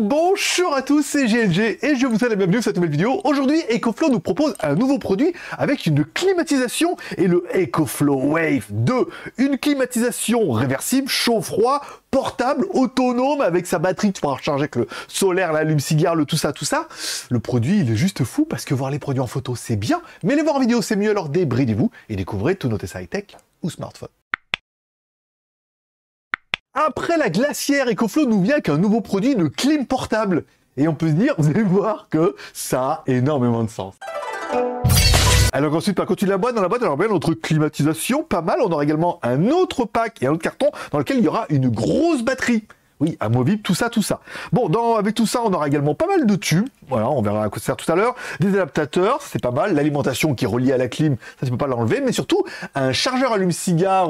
Bonjour à tous, c'est GLG et je vous souhaite la bienvenue sur cette nouvelle vidéo. Aujourd'hui, EcoFlow nous propose un nouveau produit avec une climatisation et le EcoFlow Wave 2. Une climatisation réversible, chaud-froid, portable, autonome avec sa batterie. Tu pourras recharger avec le solaire, l'allume-cigare, le tout ça. Le produit, il est juste fou parce que voir les produits en photo, c'est bien, mais les voir en vidéo, c'est mieux. Alors débridez-vous et découvrez tous nos tests high-tech ou smartphone. Après la glacière, EcoFlow nous vient avec un nouveau produit, une clim portable. Et on peut se dire, vous allez voir que ça a énormément de sens. Alors ensuite, par contre, dans la boîte, on aura bien notre climatisation, pas mal. On aura également un autre pack et un autre carton dans lequel il y aura une grosse batterie. Oui, amovible, tout ça. Bon, avec tout ça, on aura également pas mal de tubes. Voilà, on verra à quoi ça sert tout à l'heure. Des adaptateurs, c'est pas mal. L'alimentation qui est reliée à la clim, ça, tu peux pas l'enlever. Mais surtout, un chargeur allume-cigare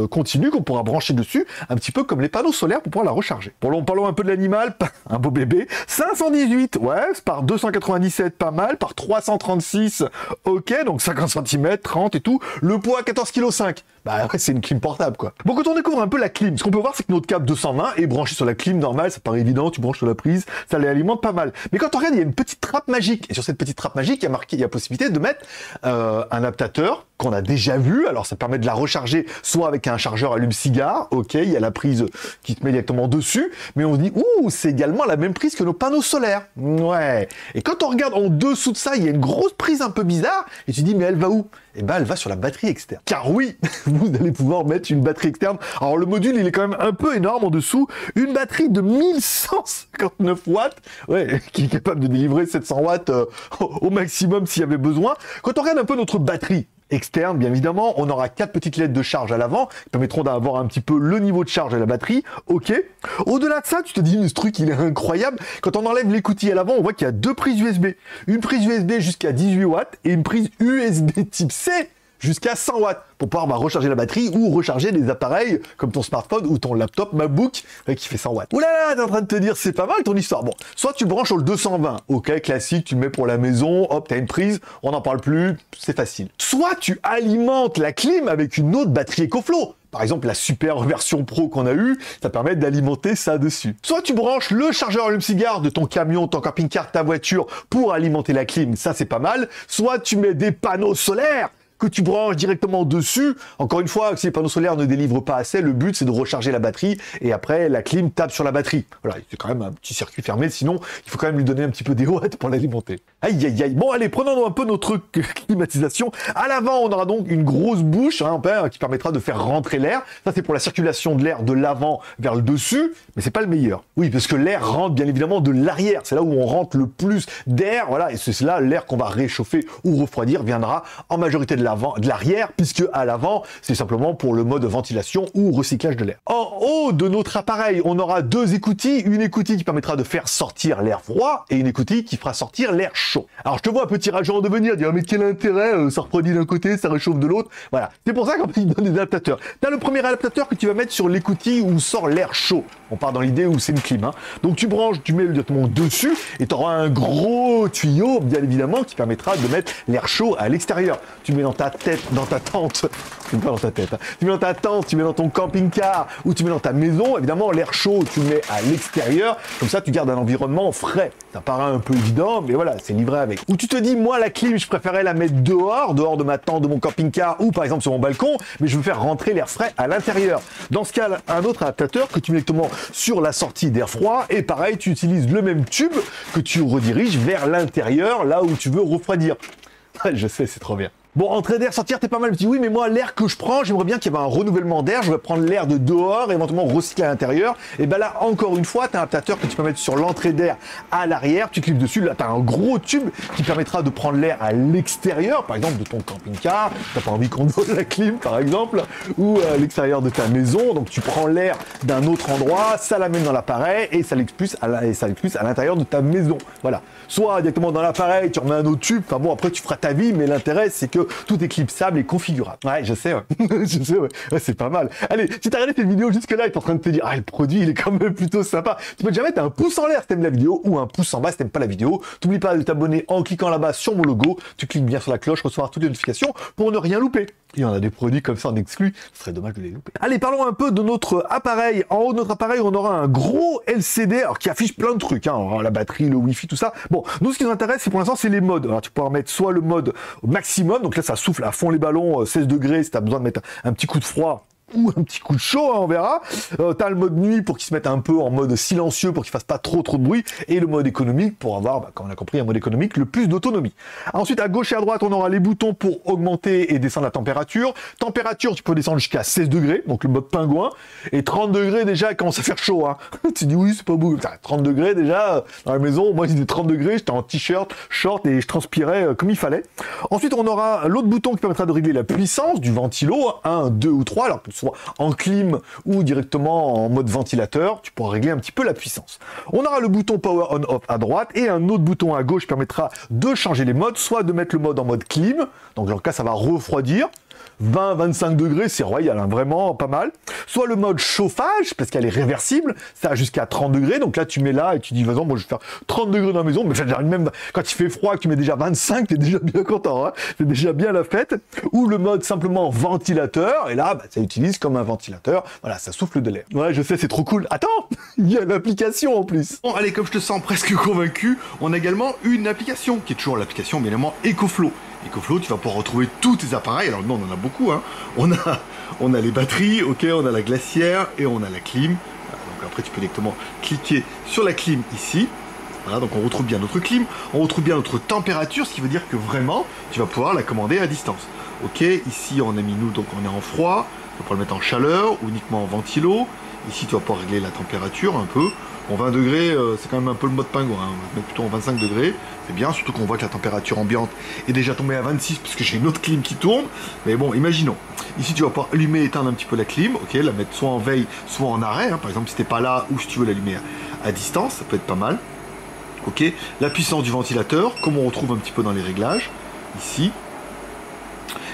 continu qu'on pourra brancher dessus, un petit peu comme les panneaux solaires pour pouvoir la recharger. Bon, parlons un peu de l'animal. Un beau bébé. 518, ouais, par 297, pas mal. Par 336, ok, donc 50 cm, 30 et tout. Le poids, 14,5 kg. Bah ouais, c'est une clim portable, quoi. Bon, quand on découvre un peu la clim, ce qu'on peut voir, c'est que notre câble 220 est branché sur la clim normale, ça paraît évident, tu branches sur la prise, ça l'alimente pas mal. Mais quand on regarde, il y a une petite trappe magique. Et sur cette petite trappe magique, il y a possibilité de mettre un adaptateur qu'on a déjà vu. Alors, ça permet de la recharger soit avec un chargeur allume-cigare, ok, il y a la prise qui te met directement dessus, mais on se dit, ouh, c'est également la même prise que nos panneaux solaires. Ouais. Et quand on regarde en dessous de ça, il y a une grosse prise un peu bizarre, et tu te dis, mais elle va où? Eh ben, elle va sur la batterie externe. Car oui, vous allez pouvoir mettre une batterie externe. Alors, le module, il est quand même un peu énorme en dessous. Une batterie de 1159 watts, ouais, qui est capable de délivrer 700 watts au maximum s'il y avait besoin. Quand on regarde un peu notre batterie externe, bien évidemment, on aura 4 petites LED de charge à l'avant qui permettront d'avoir un petit peu le niveau de charge de la batterie. Ok. Au-delà de ça, tu te dis, ce truc, il est incroyable. Quand on enlève l'écoutille à l'avant, on voit qu'il y a 2 prises USB. Une prise USB jusqu'à 18 watts et une prise USB type C jusqu'à 100 watts pour pouvoir recharger la batterie ou recharger des appareils comme ton smartphone ou ton laptop MacBook qui fait 100 watts. Oulala, t'es en train de te dire, c'est pas mal ton histoire. Bon, soit tu branches sur le 220, ok, classique, tu le mets pour la maison, hop, t'as une prise, on n'en parle plus, c'est facile. Soit tu alimentes la clim avec une autre batterie EcoFlow. Par exemple, la super version pro qu'on a eue, ça permet d'alimenter ça dessus. Soit tu branches le chargeur allume-cigare de ton camion, ton camping-car, ta voiture pour alimenter la clim, ça c'est pas mal. Soit tu mets des panneaux solaires que tu branches directement dessus. Encore une fois, si les panneaux solaires ne délivrent pas assez, le but c'est de recharger la batterie et après la clim tape sur la batterie. Voilà, c'est quand même un petit circuit fermé, sinon il faut quand même lui donner un petit peu des watts pour l'alimenter. Aïe aïe aïe. Bon allez, prenons un peu notre climatisation. À l'avant, on aura donc une grosse bouche qui permettra de faire rentrer l'air. Ça c'est pour la circulation de l'air de l'avant vers le dessus, mais c'est pas le meilleur. Oui, parce que l'air rentre bien évidemment de l'arrière. C'est là où on rentre le plus d'air, voilà, et c'est là l'air qu'on va réchauffer ou refroidir viendra en majorité de l'arrière, puisque à l'avant, c'est simplement pour le mode ventilation ou recyclage de l'air. En haut de notre appareil, on aura 2 écoutilles. Une écoutille qui permettra de faire sortir l'air froid et une écoutille qui fera sortir l'air chaud. Alors, je te vois un petit rageant en devenir, dire, mais quel intérêt, ça refroidit d'un côté, ça réchauffe de l'autre. Voilà. C'est pour ça qu'en fait, il donne des adaptateurs. Tu as le premier adaptateur que tu vas mettre sur l'écoutille où sort l'air chaud. On part dans l'idée où c'est une clim. Donc, tu branches, tu mets directement dessus et tu auras un gros tuyau, bien évidemment, qui permettra de mettre l'air chaud à l'extérieur. Tu mets dans ta tête, dans ta tente, c'est pas dans ta tête, tu mets dans ta tente, tu mets dans ton camping-car ou tu mets dans ta maison, évidemment l'air chaud tu le mets à l'extérieur, comme ça tu gardes un environnement frais. Ça paraît un peu évident, mais voilà, c'est livré avec. Ou tu te dis, moi la clim, je préférais la mettre dehors de ma tente, de mon camping-car ou par exemple sur mon balcon, mais je veux faire rentrer l'air frais à l'intérieur. Dans ce cas, un autre adaptateur que tu mets directement sur la sortie d'air froid et pareil, tu utilises le même tube que tu rediriges vers l'intérieur, là où tu veux refroidir. Je sais, c'est trop bien. Bon, entrée d'air, sortir, t'es pas mal. Tu dis, oui, mais moi, l'air que je prends, j'aimerais bien qu'il y ait un renouvellement d'air. Je vais prendre l'air de dehors, éventuellement recycler à l'intérieur. Et ben là, encore une fois, t'as un adaptateur que tu peux mettre sur l'entrée d'air à l'arrière. Tu cliques dessus. Là, t'as un gros tube qui permettra de prendre l'air à l'extérieur, par exemple, de ton camping-car. T'as pas envie qu'on donne la clim, par exemple, ou à l'extérieur de ta maison. Donc, tu prends l'air d'un autre endroit, ça l'amène dans l'appareil et ça l'expulse à l'intérieur de ta maison. Voilà. Soit directement dans l'appareil, tu remets un autre tube. Enfin bon, après, tu feras ta vie, mais l'intérêt, c'est que tout est clipsable et configurable. Ouais, je sais, ouais. Je sais, ouais. Ouais, c'est pas mal. Allez, si t'as regardé cette vidéo jusque-là et t'es en train de te dire, ah, le produit, il est quand même plutôt sympa, tu peux déjà mettre un pouce en l'air si t'aimes la vidéo ou un pouce en bas si t'aimes pas la vidéo. T'oublies pas de t'abonner en cliquant là-bas sur mon logo. Tu cliques bien sur la cloche, recevoir toutes les notifications pour ne rien louper. Il y en a des produits comme ça en exclu, ce serait dommage de les louper. Allez, parlons un peu de notre appareil. En haut de notre appareil, on aura un gros LCD, alors qui affiche plein de trucs, hein, la batterie, le Wi-Fi, tout ça. Bon, nous, ce qui nous intéresse, c'est pour l'instant, c'est les modes. Alors, tu peux mettre soit le mode maximum, donc là, ça souffle à fond les ballons, 16 degrés, si tu as besoin de mettre un petit coup de froid, ou un petit coup de chaud, hein, on verra. T'as le mode nuit pour qu'il se mette un peu en mode silencieux, pour qu'il fasse pas trop de bruit, et le mode économique pour avoir, bah, comme on a compris, un mode économique, le plus d'autonomie. Ensuite, à gauche et à droite, on aura les boutons pour augmenter et descendre la température. Température, tu peux descendre jusqu'à 16 degrés, donc le mode pingouin, et 30 degrés déjà, il commence à faire chaud, hein. Tu dis oui, c'est pas beau. 30 degrés déjà, dans la maison, moi j'ai 30 degrés, j'étais en t-shirt, short, et je transpirais comme il fallait. Ensuite, on aura l'autre bouton qui permettra de régler la puissance du ventilo, 1, 2 ou 3, alors soit en clim ou directement en mode ventilateur, tu pourras régler un petit peu la puissance. On aura le bouton Power On-Off à droite et un autre bouton à gauche permettra de changer les modes, soit de mettre le mode en mode clim, donc dans le cas ça va refroidir, 20-25 degrés, c'est royal, hein, vraiment pas mal. Soit le mode chauffage, parce qu'elle est réversible, ça a jusqu'à 30 degrés, donc là tu mets là et tu dis, vas-y, moi je vais faire 30 degrés dans la maison, mais même quand il fait froid, que tu mets déjà 25, t'es déjà bien content, hein, c'est déjà bien la fête. Ou le mode simplement ventilateur, et là, bah, ça utilise comme un ventilateur, voilà, ça souffle de l'air. Ouais, je sais, c'est trop cool. Attends, il y a une application en plus. Bon, allez, comme je te sens presque convaincu, on a également une application, qui est toujours l'application, bien évidemment, EcoFlow. EcoFlow, tu vas pouvoir retrouver tous tes appareils. Alors non, on en a beaucoup, hein. On a les batteries, ok, on a la glacière et on a la clim. Donc après, tu peux directement cliquer sur la clim ici. Voilà, donc on retrouve bien notre clim, on retrouve bien notre température, ce qui veut dire que vraiment, tu vas pouvoir la commander à distance. Ok, ici on a mis nous, donc on est en froid, tu vas pouvoir le mettre en chaleur ou uniquement en ventilo. Ici, tu vas pouvoir régler la température un peu. Bon, 20 degrés, c'est quand même un peu le mode pingouin, hein. On va mettre plutôt en 25 degrés, c'est bien, surtout qu'on voit que la température ambiante est déjà tombée à 26, puisque j'ai une autre clim qui tourne. Mais bon, imaginons. Ici, tu vas pouvoir allumer et éteindre un petit peu la clim, ok, la mettre soit en veille, soit en arrêt, hein. Par exemple, si t'es pas là, ou si tu veux l'allumer à distance, ça peut être pas mal. Ok, la puissance du ventilateur, comme on retrouve un petit peu dans les réglages, ici.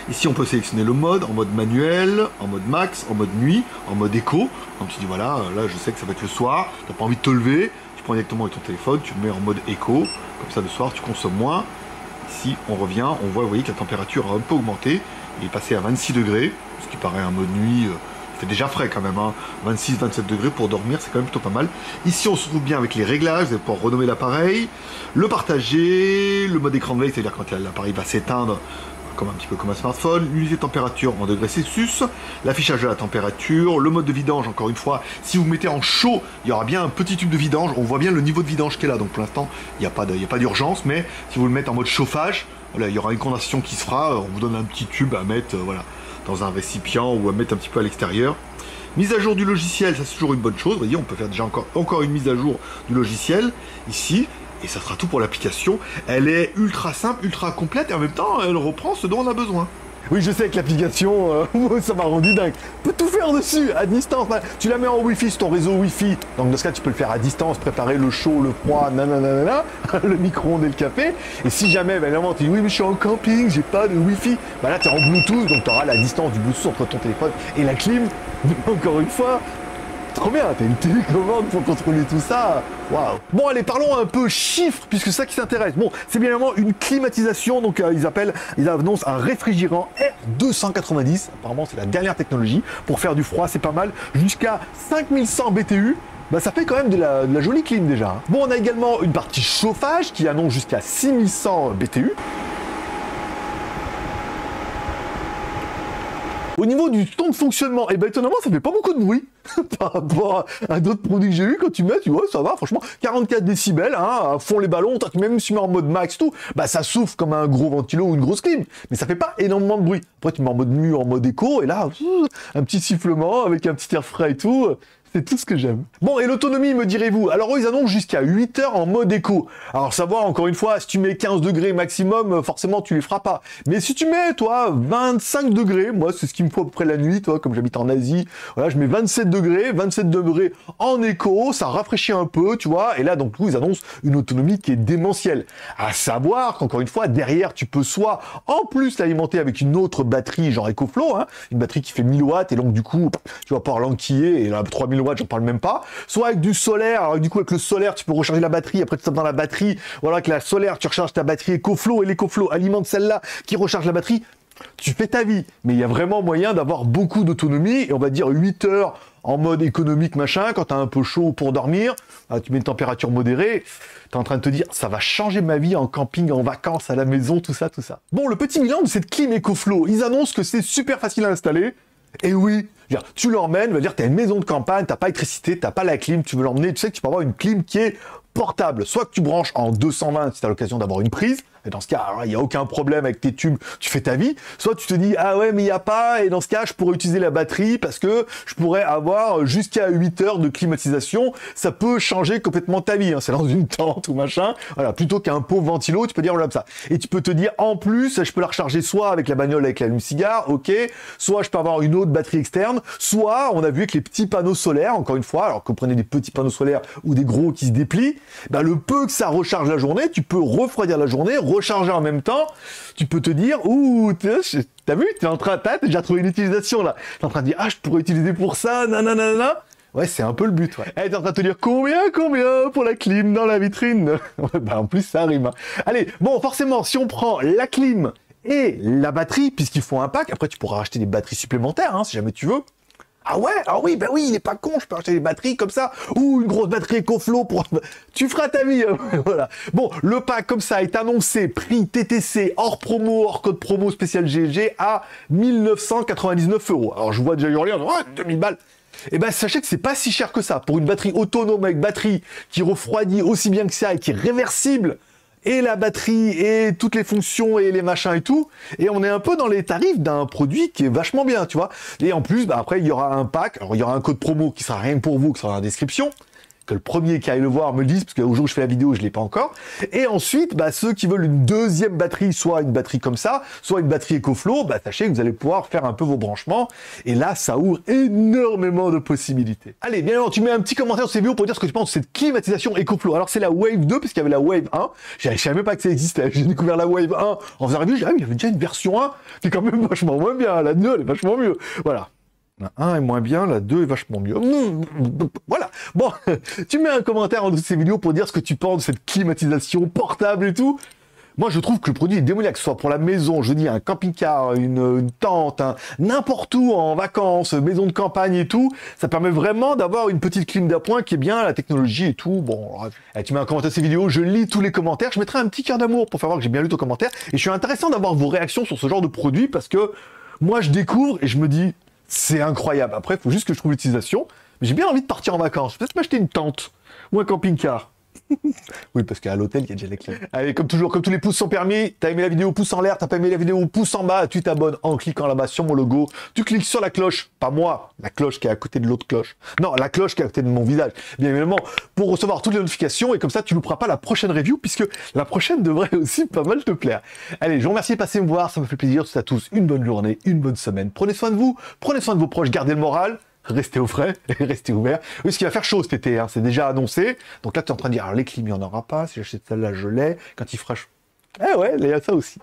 Ici, on peut sélectionner le mode, en mode manuel, en mode max, en mode nuit, en mode éco. Donc tu dis voilà, là je sais que ça va être le soir, tu n'as pas envie de te lever, tu prends directement avec ton téléphone, tu le mets en mode éco, comme ça le soir tu consommes moins. Ici on revient, on voit, vous voyez que la température a un peu augmenté, il est passé à 26 degrés, ce qui paraît un mode nuit, c'est déjà frais quand même, hein. 26-27 degrés pour dormir, c'est quand même plutôt pas mal. Ici on se retrouve bien avec les réglages, vous allez pouvoir renommer l'appareil, le partager, le mode écran de veille, c'est-à-dire quand l'appareil va s'éteindre, comme un petit peu comme un smartphone, l'unité de température en degrés Celsius, l'affichage de la température, le mode de vidange, encore une fois, si vous mettez en chaud, il y aura bien un petit tube de vidange, on voit bien le niveau de vidange qui est là, donc pour l'instant, il n'y a pas d'urgence, mais si vous le mettez en mode chauffage, voilà, il y aura une condensation qui se fera, on vous donne un petit tube à mettre voilà, dans un récipient ou à mettre un petit peu à l'extérieur. Mise à jour du logiciel, ça c'est toujours une bonne chose, vous voyez, on peut faire déjà encore une mise à jour du logiciel, ici. Et ça sera tout pour l'application. Elle est ultra simple, ultra complète et en même temps, elle reprend ce dont on a besoin. Oui, je sais que l'application, ça m'a rendu dingue. Tu peux tout faire dessus, à distance. Tu la mets en Wi-Fi sur ton réseau Wi-Fi. Donc dans ce cas, tu peux le faire à distance, préparer le chaud, le froid, nanana, le micro-ondes et le café. Et si jamais, ben, évidemment, tu dis oui, mais je suis en camping, j'ai pas de Wi-Fi. Ben là, tu es en Bluetooth, donc tu auras la distance du Bluetooth entre ton téléphone et la clim. Encore une fois, trop bien, t'as une télécommande pour contrôler tout ça. Waouh. Bon, allez, parlons un peu chiffres, puisque c'est ça qui s'intéresse. Bon, c'est bien évidemment une climatisation, donc ils annoncent un réfrigérant R290. Apparemment, c'est la dernière technologie pour faire du froid, c'est pas mal. Jusqu'à 5100 BTU. Bah, ça fait quand même de la jolie clim déjà, hein. Bon, on a également une partie chauffage qui annonce jusqu'à 6100 BTU. Au niveau du ton de fonctionnement, et ben étonnamment, ça fait pas beaucoup de bruit par rapport à d'autres produits que j'ai eu. Quand tu mets, tu vois, ça va, franchement, 44 décibels, hein, à fond les ballons, même si tu mets en mode max, tout, bah ça souffle comme un gros ventilo ou une grosse clim, mais ça fait pas énormément de bruit. Après, tu mets en mode nu, en mode éco, et là, un petit sifflement avec un petit air frais et tout. C'est tout ce que j'aime. Bon, et l'autonomie, me direz-vous? Alors eux, ils annoncent jusqu'à 8 heures en mode éco. Alors savoir, encore une fois, si tu mets 15 degrés maximum, forcément, tu les feras pas. Mais si tu mets, toi, 25 degrés, moi, c'est ce qu'il me faut à peu près la nuit, toi, comme j'habite en Asie, voilà, je mets 27 degrés en éco, ça rafraîchit un peu, tu vois, et là, donc, ils annoncent une autonomie qui est démentielle. À savoir qu'encore une fois, derrière, tu peux soit, en plus, l'alimenter avec une autre batterie, genre EcoFlow, hein, une batterie qui fait 1000 watts, et donc, du coup, tu vas pouvoir l'enquiller, et là, 3000 watts, j'en parle même pas. Soit avec du solaire, alors du coup avec le solaire tu peux recharger la batterie, après tu tapes dans la batterie, voilà, avec la solaire tu recharges ta batterie EcoFlow et l'EcoFlow alimente celle-là qui recharge la batterie. tu fais ta vie. Mais il y a vraiment moyen d'avoir beaucoup d'autonomie, et on va dire 8 heures en mode économique, machin, quand t'as un peu chaud pour dormir, tu mets une température modérée, t'es en train de te dire, ça va changer ma vie en camping, en vacances, à la maison, tout ça, tout ça. Bon, le petit bilan de cette clim EcoFlow, ils annoncent que c'est super facile à installer, et oui, tu l'emmènes, t'as une maison de campagne, t'as pas d'électricité, t'as pas la clim, tu veux l'emmener, tu sais que tu peux avoir une clim qui est portable, soit que tu branches en 220 si tu as l'occasion d'avoir une prise, et dans ce cas, il n'y a aucun problème avec tes tubes, tu fais ta vie, soit tu te dis, ah ouais, mais il n'y a pas, et dans ce cas, je pourrais utiliser la batterie parce que je pourrais avoir jusqu'à 8 heures de climatisation, ça peut changer complètement ta vie, hein. C'est dans une tente ou machin, voilà, plutôt qu'un pot ventilo, tu peux dire comme ça. Et tu peux te dire, en plus, je peux la recharger soit avec la bagnole avec l'allume-cigare, ok, soit je peux avoir une autre batterie externe, soit, on a vu que les petits panneaux solaires, encore une fois, alors que vous prenez des petits panneaux solaires ou des gros qui se déplient, ben le peu que ça recharge la journée, tu peux refroidir la journée, recharger en même temps, tu peux te dire, ouh, t'as vu, t'as déjà trouvé une utilisation là, t'es en train de dire, ah, je pourrais utiliser pour ça, nanana. Ouais, c'est un peu le but, ouais. T'es en train de te dire, combien pour la clim dans la vitrine? Bah, en plus, ça rime. Hein. Allez, bon, forcément, si on prend la clim et la batterie, puisqu'ils font un pack, après, tu pourras acheter des batteries supplémentaires, hein, si jamais tu veux. Ah ouais, ah oui, bah oui, il est pas con, je peux acheter des batteries comme ça, ou une grosse batterie EcoFlow pour... Tu feras ta vie, voilà. Bon, le pack comme ça est annoncé, prix TTC, hors promo, hors code promo spécial GG, à 1999 €. Alors je vois déjà hurler, ouais, 2000 balles. Et ben sachez que c'est pas si cher que ça. Pour une batterie autonome avec batterie qui refroidit aussi bien que ça et qui est réversible, et la batterie, et toutes les fonctions, et les machins et tout, et on est un peu dans les tarifs d'un produit qui est vachement bien, tu vois. Et en plus, bah, après, il y aura un pack, alors il y aura un code promo qui sera rien que pour vous, qui sera dans la description, que le premier qui aille le voir me le dise, parce qu'au jour où je fais la vidéo, je l'ai pas encore. Et ensuite, bah, ceux qui veulent une deuxième batterie, soit une batterie comme ça, soit une batterie EcoFlow, bah, sachez que vous allez pouvoir faire un peu vos branchements. Et là, ça ouvre énormément de possibilités. Allez, bien alors, tu mets un petit commentaire sur cette vidéo pour dire ce que tu penses de cette climatisation EcoFlow. Alors, c'est la Wave 2, puisqu'il y avait la Wave 1. Je savais même pas que ça existait. J'ai découvert la Wave 1 en faisant la review. J'ai dit, ah, il y avait déjà une version 1 qui est quand même vachement moins bien. La 2, elle est vachement mieux. Voilà. La 1 est moins bien, la 2 est vachement mieux. Voilà. Bon, tu mets un commentaire en dessous de ces vidéos pour dire ce que tu penses de cette climatisation portable et tout. Moi, je trouve que le produit est démoniaque, que ce soit pour la maison, je dis un camping-car, une tente, n'importe où, en vacances, maison de campagne et tout. Ça permet vraiment d'avoir une petite clim d'appoint qui est bien, la technologie et tout. Bon, tu mets un commentaire de ces vidéos, je lis tous les commentaires, je mettrai un petit cœur d'amour pour faire voir que j'ai bien lu ton commentaire. Et je suis intéressant d'avoir vos réactions sur ce genre de produit parce que moi, je découvre et je me dis... C'est incroyable. Après, il faut juste que je trouve l'utilisation. Mais j'ai bien envie de partir en vacances. Peut-être m'acheter une tente ou un camping-car. Oui, parce qu'à l'hôtel, il y a déjà les clés. Allez, comme toujours, comme tous les pouces sont permis, t'as aimé la vidéo, pouce en l'air, t'as pas aimé la vidéo, pouce en bas, tu t'abonnes en cliquant là-bas sur mon logo, tu cliques sur la cloche, pas moi, la cloche qui est à côté de l'autre cloche. Non, la cloche qui est à côté de mon visage, bien évidemment, pour recevoir toutes les notifications, et comme ça, tu ne louperas pas la prochaine review, puisque la prochaine devrait aussi pas mal te plaire. Allez, je vous remercie de passer me voir, ça me fait plaisir, je vous souhaite à tous une bonne journée, une bonne semaine. Prenez soin de vous, prenez soin de vos proches, gardez le moral, restez au frais et restez ouverts. Oui, ce qui va faire chaud cet été, hein, c'est déjà annoncé. Donc là, tu es en train de dire, alors les clims, il n'y en aura pas. Si j'achète celle-là, je l'ai. Quand il fera chaud. Eh ouais, il y a ça aussi.